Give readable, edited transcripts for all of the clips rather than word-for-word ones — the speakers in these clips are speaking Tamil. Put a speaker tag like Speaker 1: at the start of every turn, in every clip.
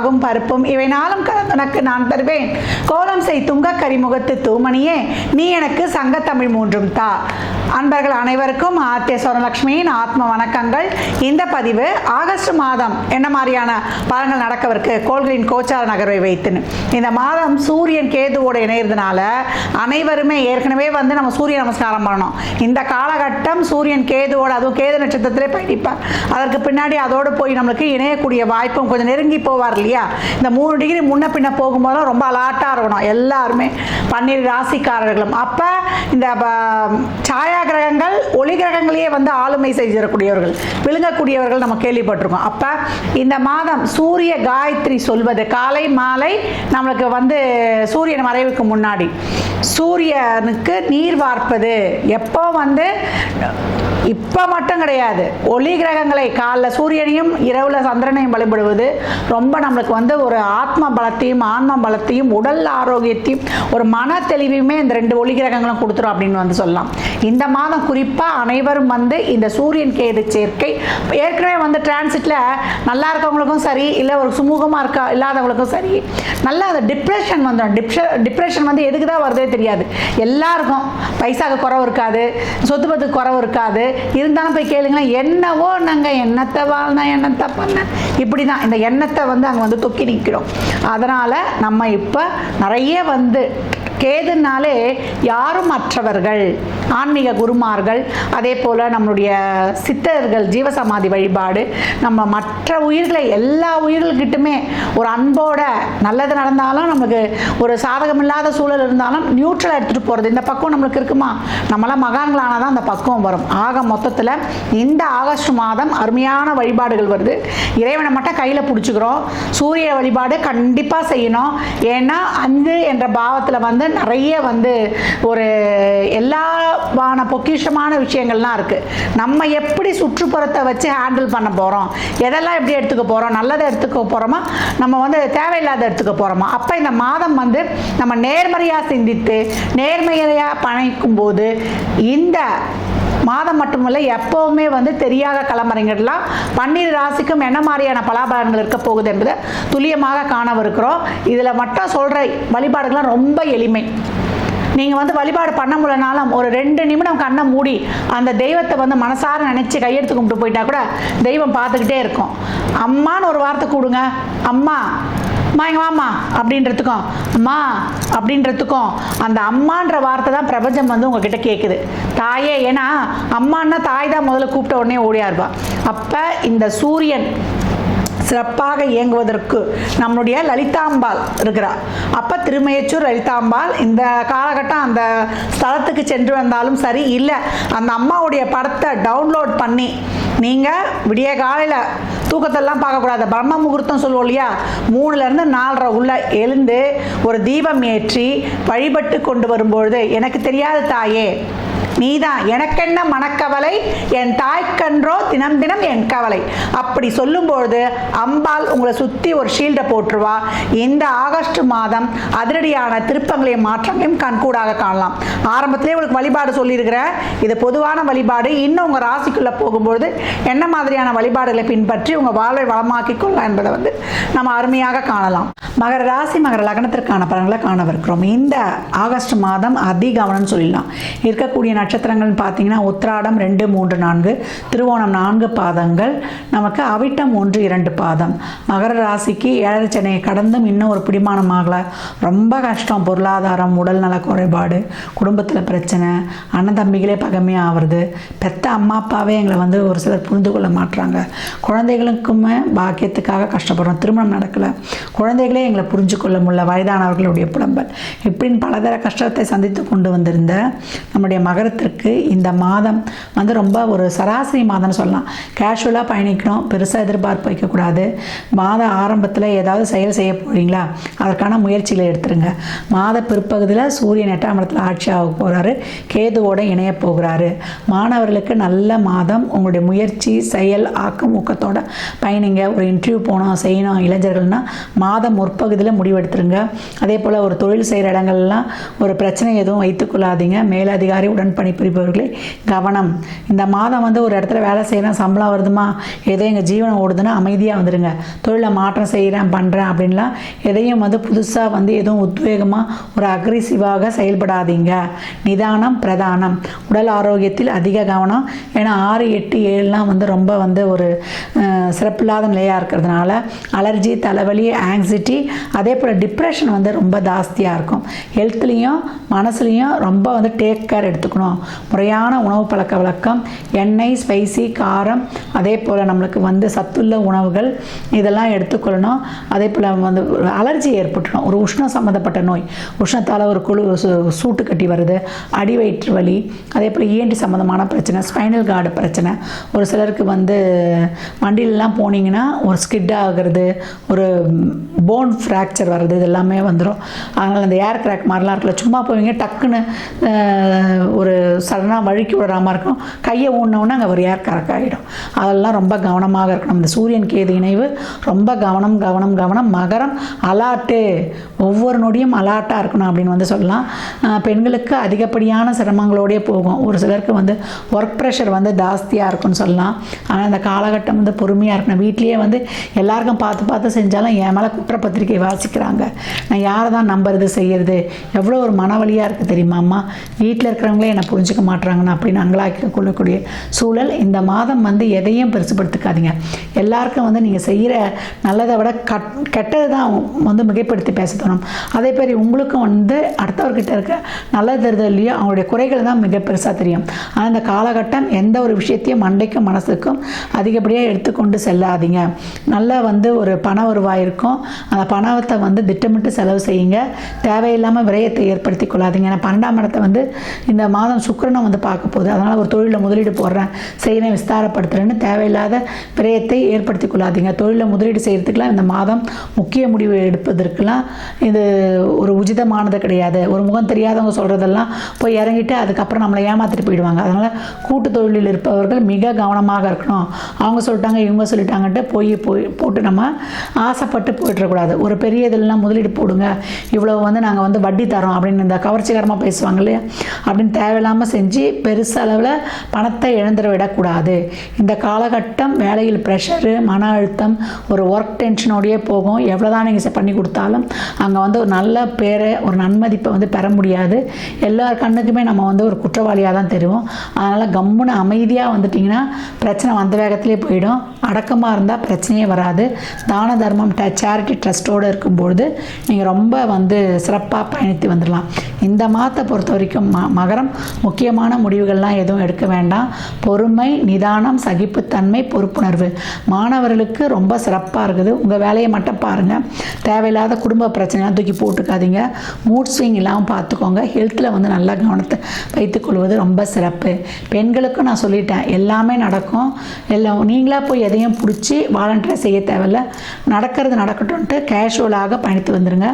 Speaker 1: பாகும் பருப்பும் இவை நாளும் கலந்துனக்கு நான் தருவேன். கோலம் செய் துங்க கரிமுகத்து தூமணியே நீ எனக்கு சங்கத்தமிழ் மூன்றும் தா. அன்பர்கள் அனைவருக்கும் ஆத்திய சொர்ணலட்சுமியின் ஆத்ம வணக்கங்கள். இந்த பதிவு ஆகஸ்ட் மாதம் என்ன மாதிரியான பலன்கள் நடக்கவிருக்கு கோள்களின் கோச்சார நகர்வை வைத்துன்னு. இந்த மாதம் சூரியன் கேதுவோடு இணையறதுனால அனைவருமே ஏற்கனவே நம்ம சூரிய நமஸ்காரம் பண்ணணும். இந்த காலகட்டம் சூரியன் கேதுவோடு, அதுவும் கேது நட்சத்திரத்திலே பயணிப்பார். அதற்கு பின்னாடி அதோடு போய் நம்மளுக்கு இணையக்கூடிய வாய்ப்பும் கொஞ்சம் நெருங்கி போவார் இல்லையா. இந்த 3 டிகிரி முன்ன பின்ன போகும்போது ரொம்ப அலாட்டாக இருக்கணும் எல்லாருமே, 12 ராசிக்காரர்களும். அப்போ இந்த சாயா கிரகங்கள் ஒளி கிரகங்களையே ஆளுமை செய்யக்கூடியவர்கள், விழுங்கக்கூடியவர்கள் நம்ம கேள்விப்பட்டிருக்கோம். அப்போ இந்த மாதம் சூரிய காயத்ரி சொல்வது காலை மாலை நம்மளுக்கு சூரியன் மறைவுக்கு முன்னாடி சூரியனுக்கு நீர் வார்ப்பது எப்போ இப்போ மட்டும் கிடையாது, ஒளி கிரகங்களை காலைல சூரியனையும் இரவுல சந்திரனையும் வழிபடுவது ரொம்ப நம்மளுக்கு ஒரு ஆத்ம பலத்தையும் ஆன்ம பலத்தையும் உடல் ஆரோக்கியத்தையும் ஒரு மன தெளிவையுமே இந்த 2 ஒளி கிரகங்களும் கொடுத்துரும் அப்படின்னு சொல்லலாம். இந்த மாதம் குறிப்பாக அனைவரும் இந்த சூரியன் கேது சேர்க்கை ஏற்கனவே டிரான்சிட்ல நல்லா இருக்கவங்களுக்கும் சரி, இல்லை ஒரு சுமூகமாக இல்லாதவங்களுக்கும் சரி, நல்லா அந்த டிப்ரெஷன் டிப்ரெஷன் எதுக்கு தான் வருதே தெரியாது. எல்லாருக்கும் பைசாக்கு குறவு இருக்காது, சொத்து பத்துக்கு குறவு இருக்காது. இருந்தாலும் போய் கேளுங்க, என்னவோ நாங்கள் எண்ணத்தை வாழ்ந்தேன் எண்ணத்தை பண்ணேன் இப்படி தான் இந்த எண்ணத்தை அங்கே தொக்கி நிற்கிறோம். அதனால் நம்ம இப்போ நிறைய கேதுனாலே யாரும் மற்றவர்கள் ஆன்மீக குருமார்கள், அதே போல் நம்மளுடைய சித்தர்கள், ஜீவசமாதி வழிபாடு, நம்ம மற்ற உயிர்களை எல்லா உயிர்கள்கிட்டுமே ஒரு அன்போட நல்லது நடந்தாலும் நமக்கு ஒரு சாதகம் இல்லாத சூழல் இருந்தாலும் நியூட்ரலாக எடுத்துகிட்டு போகிறது இந்த பக்கம் நம்மளுக்கு இருக்குமா. நம்மளாம் மகான்களானால் தான் அந்த பக்குவம் வரும். ஆக மொத்தத்தில் இந்த ஆகஸ்ட் மாதம் அருமையான வழிபாடுகள் வருது. இறைவனை மட்டும் கையில் பிடிச்சிக்கிறோம். சூரிய வழிபாடு கண்டிப்பாக செய்யணும். ஏன்னா 5 என்ற பாவத்தில் நிறைய ஒரு எல்லாவான பொக்கிஷமான விஷயங்கள்லாம் இருக்குது. நம்ம எப்படி சுற்றுப்புறத்தை வச்சு ஹேண்டில் பண்ண போகிறோம், எதெல்லாம் எப்படி எடுத்துக்க போகிறோம், நல்லதை எடுத்துக்க போகிறோமா, நம்ம தேவையில்லாத எடுத்துக்க போகிறோமா. அப்போ இந்த மாதம் நம்ம நேர்மறையாக சிந்தித்து நேர்மையாக பணிக்கும் போது இந்த மாதம் மட்டுமல்ல எப்போவுமே தெரியாத களமறைங்கள்லாம் 12 ராசிக்கும் என்ன மாதிரியான பலாபலன்கள் இருக்க போகுது என்பதை துல்லியமாக காணவிருக்கிறோம். இதில் மட்டும் சொல்கிற வழிபாடுகள்லாம் ரொம்ப எளிமை. நீங்கள் வழிபாடு பண்ண முடியலனாலும் ஒரு 2 நிமிடம் கண்ணை மூடி அந்த தெய்வத்தை மனசார நினச்சி கையெடுத்து கும்பிட்டு போயிட்டா கூட தெய்வம் பார்த்துக்கிட்டே இருக்கும். அம்மான்னு ஒரு வார்த்தை கூடுங்க, அம்மா அம்மா எங்க வாம்மா அப்படின்றதுக்கும் அம்மா அப்படின்றதுக்கும் அந்த அம்மான்ற வார்த்தை தான் பிரபஞ்சம் உங்ககிட்ட கேட்குது. தாயே, ஏன்னா அம்மான்னா தாய் தான் முதல்ல கூப்பிட்ட உடனே ஓடியா இருப்பா. அப்போ இந்த சூரியன் சிறப்பாக இயங்குவதற்கு நம்முடைய லலிதாம்பாள் இருக்கிறார். அப்போ திருமயச்சூர் லலிதாம்பாள் இந்த காலகட்டம் அந்த ஸ்தலத்துக்கு சென்று வந்தாலும் சரி, இல்லை அந்த அம்மாவுடைய படத்தை டவுன்லோட் பண்ணி நீங்கள் விடிய காலையில் தூக்கத்தெல்லாம் பார்க்கக்கூடாது, பிரம்ம முகூர்த்தம் சொல்லுவோம் இல்லையா, 3லேருந்து 4:30 உள்ள எழுந்து ஒரு தீபம் ஏற்றி வழிபட்டு கொண்டு வரும்பொழுது எனக்கு தெரியாத தாயே நீதான் எனக்கென்ன மனக்கவலை, என் தாய்க்கன்றோ தினம் தினம் என் கவலை அப்படி சொல்லும்பொழுது அம்பாள் உங்களை சுற்றி ஒரு ஷீல்டை போட்டுருவா. இந்த ஆகஸ்ட் மாதம் அதிரடியான திருப்பங்களையும் மாற்றங்களையும் கண்கூடாக காணலாம். ஆரம்பத்திலே உங்களுக்கு வழிபாடு சொல்லியிருக்கிறேன், இது பொதுவான வழிபாடு. இன்னும் உங்கள் ராசிக்குள்ளே போகும்பொழுது என்ன மாதிரியான வழிபாடுகளை பின்பற்றி உங்கள் வாழ்வை வளமாக்கிக் கொள்ளலாம் என்பதை நம்ம அருமையாக காணலாம். மகர ராசி மகர லக்னத்திற்கான பலன்களை காணவிருக்கிறோம். இந்த ஆகஸ்ட் மாதம் அதிகவனம்னு சொல்லலாம். இருக்கக்கூடிய நட்சத்திரங்கள்னு பார்த்தீங்கன்னா உத்திராடம் 2, 3, 4, திருவோணம் 4 பாதங்கள், நமக்கு அவிட்டம் 1, 2 பாதம். மகர ராசிக்கு 7 சனியை கடந்தும் இன்னும் ஒரு பிடிமானமாகல, ரொம்ப கஷ்டம். பொருளாதாரம், உடல் நல குறைபாடு, குடும்பத்தில் பிரச்சனை, அண்ணன் தம்பிகளே பகமையாக ஆகுறது, பெத்த அம்மா அப்பாவே எங்களை ஒரு சிலர் புரிந்து கொள்ள மாட்டுறாங்க, குழந்தைகளுக்குமே பாக்கியத்துக்காக கஷ்டப்படுறோம், திருமணம் நடக்கலை, குழந்தைகளே எங்களை புரிஞ்சு கொள்ள முடியல, வயதானவர்களுடைய புலம்பல், இப்படின்னு பலதர கஷ்டத்தை சந்தித்து கொண்டு வந்திருந்த நம்முடைய மகரத்திற்கு இந்த மாதம் ரொம்ப ஒரு சராசரி மாதம்னு சொல்லலாம். கேஷுவலாக பயணிக்கணும், பெருசாக எதிர்பார்ப்பு வைக்கக்கூடாது. மாத ஆரம்பத்தில் ஏதாவது செயல் செய்ய போகிறீங்களா, அதற்கான முயற்சிகளை எடுத்துருங்க. மாத பிற்பகுதியில் சூரியன் 8ஆம் இடத்துல ஆட்சி ஆக போகிறாரு, கேதுவோடு இணைய போகிறாரு. மாணவர்களுக்கு நல்ல மாதம். உங்களுடைய முயற்சி, செயல், ஆக்கம் ஊக்கத்தோட பயணிங்க. ஒரு இன்டர்வியூ போனோம் செய்யணும் இளைஞர்கள்னால் மாதம் முற்பகுதியில் முடிவெடுத்துருங்க. அதே போல் ஒரு தொழில் செய்கிற இடங்கள்லாம் ஒரு பிரச்சனை எதுவும் வைத்துக்கொள்ளாதீங்க. மேலதிகாரி உடன்படி பணிபுரிபவர்களே கவனம். இந்த மாதம் வந்து ஒரு இடத்துல வேலை செய்கிறேன், சம்பளம் வருதுமா, ஏதோ எங்கள் ஜீவனம் ஓடுதுன்னா அமைதியாக வந்துடுங்க. தொழிலை மாற்றம் செய்கிறேன் பண்ணுறேன் அப்படின்லாம் எதையும் வந்து புதுசாக வந்து எதுவும் உத்வேகமாக ஒரு அக்ரெசிவாக செயல்படாதீங்க. நிதானம் பிரதானம். உடல் ஆரோக்கியத்தில் அதிக கவனம். ஏன்னா 6, 8, 7லாம் வந்து ரொம்ப வந்து ஒரு சிறப்பில்லாத நிலையாக இருக்கிறதுனால அலர்ஜி, தலைவலி, ஆங்ஸைட்டி, அதே போல் டிப்ரெஷன் வந்து ரொம்ப ஜாஸ்தியாக இருக்கும். ஹெல்த்லேயும் மனசுலேயும் ரொம்ப வந்து டேக் கேர் எடுத்துக்கணும். முறையான உணவு பழக்க வழக்கம், எண்ணெய், ஸ்பைசி, காரம், அதே போல் நம்மளுக்கு வந்து சத்துள்ள உணவுகள் இதெல்லாம் எடுத்துக்கொள்ளணும். அதே போல் வந்து அலர்ஜி ஏற்பட்டுடும். ஒரு உஷ்ணம் சம்மந்தப்பட்ட நோய், உஷ்ணத்தால் ஒரு சூட்டு கட்டி வருது, அடி வயிற்று வலி, அதே போல் இஎன்டி சம்மந்தமான பிரச்சனை, ஸ்பைனல் கார்டு பிரச்சனை, ஒரு சிலருக்கு வந்து வண்டியிலலாம் போனீங்கன்னா ஒரு ஸ்கிட் ஆகிறது, ஒரு போன் ஃப்ராக்சர் வர்றது, இது எல்லாமே வந்துடும். அதனால் அந்த ஏர் கிராக் மாதிரிலாம் இருக்கல, சும்மா போவீங்க டக்குன்னு ஒரு சடனாக வழுக்கி விடுறாமல் இருக்கும், கையை ஊனவுடனே அங்கே ஒரு ஏர் கிராக் ஆகிடும். அதெல்லாம் ரொம்ப கவனமாக இருக்கணும். இந்த சூரியன் கேது இணைவு ரொம்ப கவனம் கவனம் கவனம். மகரம் அலாட்டு, ஒவ்வொரு நொடியும் அலாட்டாக இருக்கணும் அப்படின்னு வந்து சொல்லலாம். பெண்களுக்கு அதிகப்படியான சிரமங்களோடே போகும். ஒரு சிலருக்கு வந்து ஒர்க் ப்ரெஷர் வந்து ஜாஸ்தியாக இருக்குன்னு சொல்லலாம். ஆனால் இந்த காலகட்டம் வந்து பொறுமையாக இருக்கணும். வீட்லேயே வந்து எல்லாருக்கும் பார்த்து பார்த்து செஞ்சாலும் என் மேலே குற்றப்பத்திரிக்கை வாசிக்கிறாங்க, நான் யாரை தான் நம்புறது செய்கிறது, எவ்வளோ ஒரு மனவலியாக இருக்குது தெரியுமாம்மா, வீட்டில் இருக்கிறவங்களே என்னை புரிஞ்சுக்க மாட்டுறாங்கன்னு அப்படின்னு அங்கலாக்கி கொள்ளக்கூடிய சூழல். இந்த மாதம் வந்து எதையும் பெருசுப்படுத்திக்காதீங்க. எல்லாருக்கும் வந்து நீங்கள் செய்கிற நல்லதை விட கெட்டது தான் வந்து மிகைப்படுத்தி பேச தோணும். அதே மாதிரி உங்களுக்கும் வந்து அடுத்தவர்கிட்ட இருக்க நல்லது தெரிதல் இல்லையோ அவங்களுடைய குறைகள் தான் மிக பெருசாக தெரியும். ஆனால் இந்த காலகட்டம் எந்த ஒரு விஷயத்தையும் மண்டைக்கும் மனசுக்கும் அதிகப்படியாக எடுத்துக்கொண்டு செல்லாதீங்க. நல்லா வந்து ஒரு பண வருவாய் இருக்கும், அந்த பணத்தை வந்து திட்டமிட்டு செலவு செய்யுங்க. தேவையில்லாமல் விரயத்தை ஏற்படுத்தி கொள்ளாதீங்க. ஏன்னா 12ஆம் இடத்தை வந்து இந்த மாதம் சுக்கிரனை வந்து பார்க்க போகுது. அதனால் ஒரு தொழிலில் முதலீடு போடுறேன், செய்கிறேன், விஸ்தாரப்படுத்துகிறேன்னு தேவையில்லாத விரயத்தை ஏற்படுத்தி கொள்ளாதீங்க. தொழிலில் முதலீடு செய்கிறதுக்கெலாம் இந்த மாதம் முக்கிய முடிவு எடுப்பதற்கெல்லாம் இது ஒரு உச்சிதமானது கிடையாது. ஒரு முகம் தெரியாதவங்க சொல்கிறதெல்லாம் போய் இறங்கிட்டு அதுக்கப்புறம் நம்மளை ஏமாற்றிட்டு போயிடுவாங்க. அதனால் கூட்டு தொழிலில் இருப்பவர்கள் மிக கவனமாக இருக்கணும். அவங்க சொல்லிட்டாங்க இவங்க சொல்லிட்டாங்கன்ட்டு போட்டு நம்ம ஆசைப்பட்டு போயிடக்கூடாது. ஒரு பெரிய இதெல்லாம் முதலீடு போடுங்க, இவ்வளோ வந்து நாங்கள் வந்து வட்டி தரோம் அப்படின்னு இந்த கவர்ச்சிகரமாக பேசுவாங்க இல்லையா, அப்படின்னு தேவையில்லாமல் செஞ்சு பெருசளவில் பணத்தை இழந்துட விடக்கூடாது. இந்த காலகட்டம் வேலையில் ப்ரெஷரு, மன அழுத்தம், ஒரு ஒர்க் டென்ஷனோடையே போகும். எவ்வளோ தான் நீங்கள் பண்ணி கொடுத்தாலும் அங்கே வந்து ஒரு நல்ல பேரை, ஒரு நன்மதிப்பை வந்து பெற முடியாது. எல்லார் கண்ணுக்குமே நம்ம வந்து ஒரு குற்றவாளியாக தான் தெரியும். அதனால் கம்முன்னு அமைதியாக வந்துட்டிங்கன்னா பிரச்சனை வந்த வேகத்திலே போயிடும். அடக்கமாக இருந்தால் பிரச்சனையே வராது. தான தர்மம், சேரிட்டி, ட்ரஸ்ட்டோடு இருக்கும்பொழுது நீங்கள் ரொம்ப வந்து சிறப்பாக பயணித்து வந்துடலாம். இந்த மாதத்தை பொறுத்த வரைக்கும் மகரம் முக்கியமான முடிவுகள்லாம் எதுவும் எடுக்க வேண்டாம். பொறுமை, நிதானம், சகிப்புத்தன்மை, பொறுப்புணர்வு மாணவர்களுக்கு ரொம்ப சிறப்பாக இருக்குது. உங்கள் வேலையை மட்டும் பாருங்கள். தேவையில்லாத குடும்ப பிரச்சனைலாம் தூக்கி போட்டுக்காதீங்க. மூட் ஸ்விங் இல்லாமல் பார்த்துக்கோங்க. ஹெல்த்தில் வந்து நல்ல கவனத்தை வைத்துக்கொள்வது ரொம்ப சிறப்பு. பெண்களுக்கும் நான் சொல்லிட்டேன், எல்லாமே நடக்கும். எல்லாம் நீங்களாக போய் எதையும் பிடிச்சி வாலண்டியராக செய்ய தேவையில்ல. நடக்கிறது நடக்கட்டும்ன்ட்டு கேஷுவலாக பயணித்து வந்துடுங்க.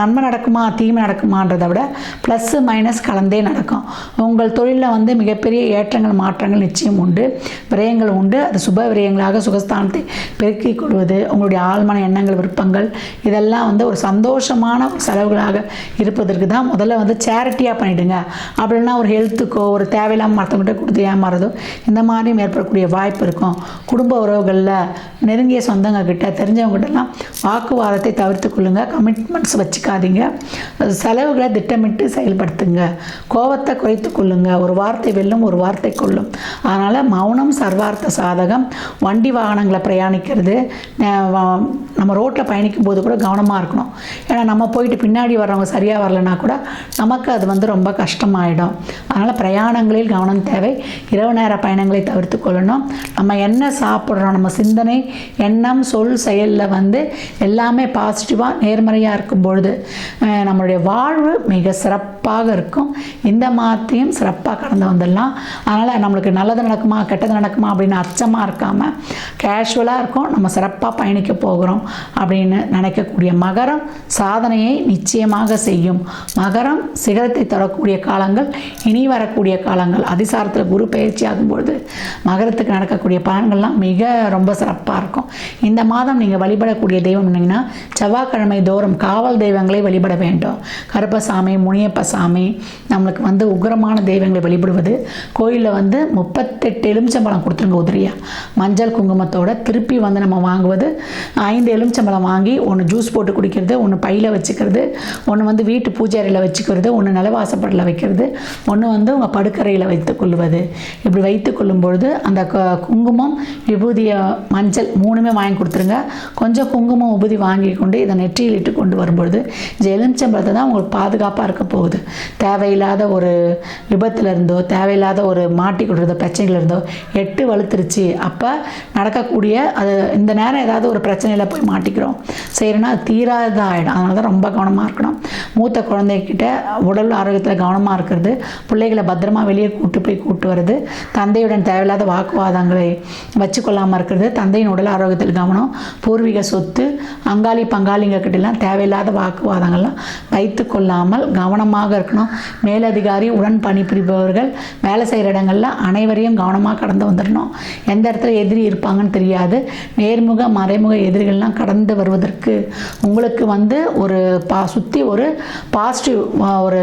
Speaker 1: நன்மை நடக்குமா தீமை நடக்குமான்றதை விட ப்ளஸ்ஸு மைனஸ் கலந்தே நடக்கும். உங்கள் தொழிலில் வந்து மிகப்பெரிய ஏற்றங்கள் மாற்றங்கள் நிச்சயம் உண்டு, விரயங்கள் உண்டு. அது சுப விரயங்களாக சுகஸ்தானத்தை பெருக்கிக் கொள்வது, உங்களுடைய ஆழ்மன எண்ணங்கள், விருப்பங்கள் இதெல்லாம் வந்து ஒரு சந்தோஷமான செலவுகளாக இருப்பதற்கு தான் முதல்ல வந்து சேரிட்டியாக பண்ணிவிடுங்க. அப்படின்னா ஒரு ஹெல்த்துக்கோ ஒரு தேவையில்லாமல் மற்றவங்ககிட்ட கொடுத்து ஏமாறதோ இந்த மாதிரியும் ஏற்படக்கூடிய வாய்ப்பு இருக்கும். குடும்ப உறவுகளில் நெருங்கிய சொந்தங்க கிட்ட, தெரிஞ்சவங்ககிட்டலாம் வாக்குவாதத்தை தவிர்த்து கொள்ளுங்கள். கமிட்மெண்ட்ஸ் வச்சுக்காதீங்க. செலவுகளை திட்டமிட்டு செயல்படுத்துங்க. கோபத்தை குறைத்து கொள்ளுங்க. ஒரு வார்த்தை வெல்லும், ஒரு வார்த்தை கொள்ளும். அதனால் மௌனம் சர்வார்த்த சாதகம். வண்டி வாகனங்களை பிரயாணிக்கிறது, நம்ம ரோட்டில் பயணிக்கும் போது கூட கவனமாக இருக்கணும். ஏன்னா நம்ம போயிட்டு பின்னாடி வர்றவங்க சரியாக வரலைன்னா கூட நமக்கு அது வந்து ரொம்ப கஷ்டமாயிடும். அதனால் பிரயாணங்களில் கவனம் தேவை. இரவு நேர பயணங்களை தவிர்த்து கொள்ளணும். நம்ம என்ன சாப்பிட்றோம், நம்ம சிந்தனை, எண்ணம், சொல், செயலில் வந்து எல்லாமே பாசிட்டிவாக நேர்மறையாக இருக்கும் பொழுது நம்மளுடைய வாழ்வு மிக சிறப்பாக இருக்கும். இந்த மாதத்தையும் சிறப்பாக கடந்து வந்துடலாம். அதனால் நம்மளுக்கு நல்லது நடக்குமா கெட்டது நடக்குமா அப்படி அப்படின்னு அச்சமாக இருக்காமல் கேஷுவலாக இருக்கும், நம்ம சிறப்பாக பயணிக்க போகிறோம் அப்படின்னு நினைக்கக்கூடிய மகரம் சாதனையை நிச்சயமாக செய்யும். மகரம் சிகரத்தை தரக்கூடிய காலங்கள் இனி வரக்கூடிய காலங்கள். அதிசாரத்தில் குரு பயிற்சி ஆகும்பொழுது மகரத்துக்கு நடக்கக்கூடிய பலன்கள்லாம் மிக ரொம்ப சிறப்பாக இருக்கும். இந்த மாதம் நீங்கள் வழிபடக்கூடிய தெய்வம் என்னங்கன்னா, செவ்வாய்க்கிழமை தோறும் காவல் தெய்வங்களை வழிபட வேண்டும். கருப்பசாமி, முனியப்ப சாமி, நம்மளுக்கு உக்ரமான தெய்வங்களை வழிபடுவது. கோயிலில் 38 எலுமிச்சம்பழம் கொடுத்துருங்க உதிரியா, மஞ்சள் குங்குமத்தோட. திருப்பி நம்ம வாங்குவது 5 எலுமிச்சம்பழம் வாங்கி ஒன்று ஜூஸ் போட்டு குடிக்கிறது, ஒன்று பையில் வச்சுக்கிறது, ஒன்று வீட்டு பூஜை அறையில் வச்சுக்கிறது, ஒன்று நிலவாசப்படில் வைக்கிறது, ஒன்று உங்கள் படுக்கறையில் வைத்துக் கொள்வது. இப்படி வைத்து கொள்ளும் பொழுது அந்த குங்குமம், விபூதிய, மஞ்சள் 3மே வாங்கி கொடுத்துருங்க. கொஞ்சம் குங்குமம் விபூதி வாங்கி கொண்டு இதை நெற்றியில் இட்டு கொண்டு வரும்பொழுது இந்த எலுமிச்சம்பழத்தை தான் உங்களுக்கு பாதுகாப்பாக இருக்க போகுது. தேவையில்லாத ஒரு விபத்தில் இருந்தோ, தேவையில்லாத ஒரு மாட்டி கொடுக்குற பிரச்சனைகள் இருந்தோ 8 வலுத்துருச்சு. அப்போ நடக்கக்கூடிய அது இந்த நேரம் ஏதாவது ஒரு பிரச்சனையில் போய் மாட்டிக்கிறோம் செய்கிறோன்னா அது தீராததாக ஆகிடும். அதனால தான் ரொம்ப கவனமாக இருக்கணும். மூத்த குழந்தைகிட்ட உடல் ஆரோக்கியத்தில் கவனமாக இருக்கிறது, பிள்ளைகளை பத்திரமா வெளியே கூட்டு வருது, தந்தையுடன் தேவையில்லாத வாக்குவாதங்களை வச்சுக்கொள்ளாமல் இருக்கிறது, தந்தையின் உடல் ஆரோக்கியத்தில் கவனம், பூர்வீக சொத்து, அங்காளி பங்காளிங்க கிட்டலாம் தேவையில்லாத வாக்குவாதங்கள்லாம் வைத்து கொள்ளாமல் கவனமாக இருக்கணும். மேலதிகாரி, உடன் பணிபுரிபவர்கள், வேலை செய்கிற இடங்களில் அனைவரையும் கவனமாக கடந்து வந்துடணும். எந்த இடத்துல எதிரி இருப்பாங்கன்னு தெரியாது. நேர்முக மறைமுக எதிரிகள்லாம் கடந்து வருவதற்கு உங்களுக்கு ஒரு சுற்றி ஒரு பாசிட்டிவ் ஒரு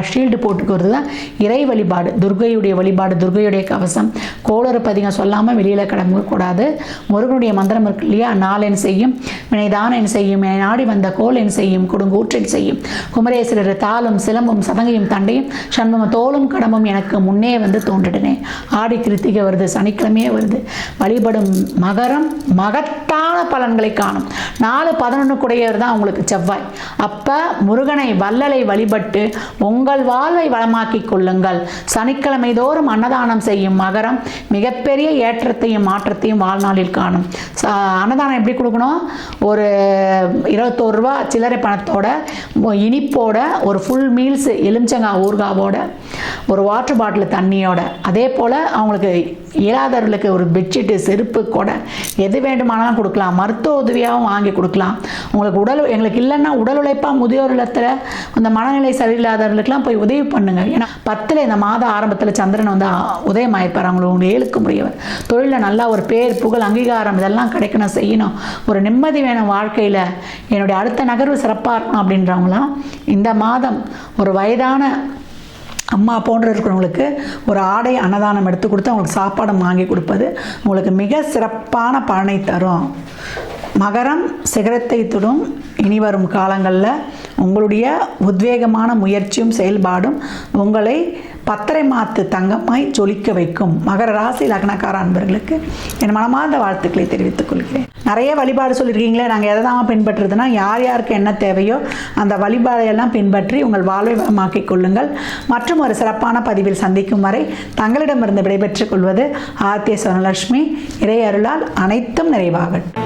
Speaker 1: ஷீல்டு போட்டுக்கிறது தான் இறை வழிபாடு, துர்கையுடைய வழிபாடு, துர்கையுடைய கவசம். கோளறு பதிகம் சொல்லாமல் வெளியில் கிளம்பக்கூடாது. முருகனுடைய மந்திரம் இருக்கு இல்லையா, நாள் என் செய்யும் வினைதான் என் செய்யும், என நாடி வந்த கோல் என் செய்யும், கொடுங்கூற்றின் செய்யும், குமரேஸ்வரர் தாளும் சிலம்பும் சதங்கையும் தண்டையும் சண்முகம் தோளும் கடமும் எனக்கு முன்னே தோன்றிடனே. ஆடி கிருத்திகை வருது, சனிக்கிழமையே வருது. வழிபடும் மகரம் மகத்தான பலன்களை காணும். 4-11 கூடையவர் தான் உங்களுக்கு செவ்வாய். அப்போ முருகனை வள்ளலை வழிபட்டு உங்கள் வாழ்வை வளமாக்கி கொள்ளுங்கள். சனிக்கிழமை தோறும் அன்னதானம் செய்யும் மகரம் மிகப்பெரிய ஏற்றத்தையும் மாற்றத்தையும் வாழ்நாளில் காணும். அன்னதானம் எப்படி கொடுக்கணும்? ஒரு 21 ரூபா சில்லறை பணத்தோட, இனிப்போட, ஒரு ஃபுல் மீல்ஸ் எலுமிச்சங்காய் ஊறுகாவோட, ஒரு வாட்டர் பாட்டில் தண்ணியோட, அதே போல் அவங்களுக்கு இயலாதவர்களுக்கு ஒரு பெட்ஷீட்டு, செருப்பு, கொடை எது வேண்டுமானாலும் கொடுக்கலாம். மருத்துவ உதவியாகவும் வாங்கி கொடுக்கலாம். உங்களுக்கு எங்களுக்கு இல்லைன்னா உடல் உழைப்பாக முதியோர் இல்லத்தில் அந்த மனநிலை சரியில்லாதவர்களுக்கெல்லாம் போய் உதவி பண்ணுங்க. ஏன்னா 10 இந்த மாத ஆரம்பத்தில் சந்திரன் உதயமாயிருப்பார். அவங்களுக்கு 7க்கு முடியவர். தொழிலில் நல்லா ஒரு பேர், புகழ், அங்கீகாரம் இதெல்லாம் கிடைக்கணும், செய்யணும். ஒரு நிம்மதி வேணும் வாழ்க்கையில். என்னுடைய அடுத்த நகர்வு சிறப்பாக இருக்கணும் அப்படின்றவங்களாம் இந்த மாதம் ஒரு வயதான அம்மா போன்ற இருக்கிறவங்களுக்கு ஒரு ஆடை அன்னதானம் எடுத்து கொடுத்து அவங்களுக்கு சாப்பாடு வாங்கி கொடுப்பது உங்களுக்கு மிக சிறப்பான பலனை தரும். மகரம் சிகரத்தை தொடும் இனி வரும் காலங்களில் உங்களுடைய உத்வேகமான முயற்சியும் செயல்பாடும் உங்களை பத்தரை மாத்து தங்கமாய் ஜொலிக்க வைக்கும். மகர ராசி லக்னக்கார அன்பர்களுக்கு என் மனமார்ந்த வாழ்த்துக்களை தெரிவித்துக் கொள்கிறேன். நிறைய வழிபாடு சொல்லியிருக்கீங்களே, நாங்கள் எதை தான் பின்பற்றுறதுன்னா, யார் யாருக்கு என்ன தேவையோ அந்த வழிபாடையெல்லாம் பின்பற்றி உங்கள் வாழ்வை வளமாக்கிக் கொள்ளுங்கள். மற்றும் ஒரு சிறப்பான பதிவில் சந்திக்கும் வரை தங்களிடமிருந்து விடைபெற்றுக் கொள்வது ஆர்த்திய சொர்ணலட்சுமி. இறை அருளால் அனைத்தும் நிறைவாகட்டும்.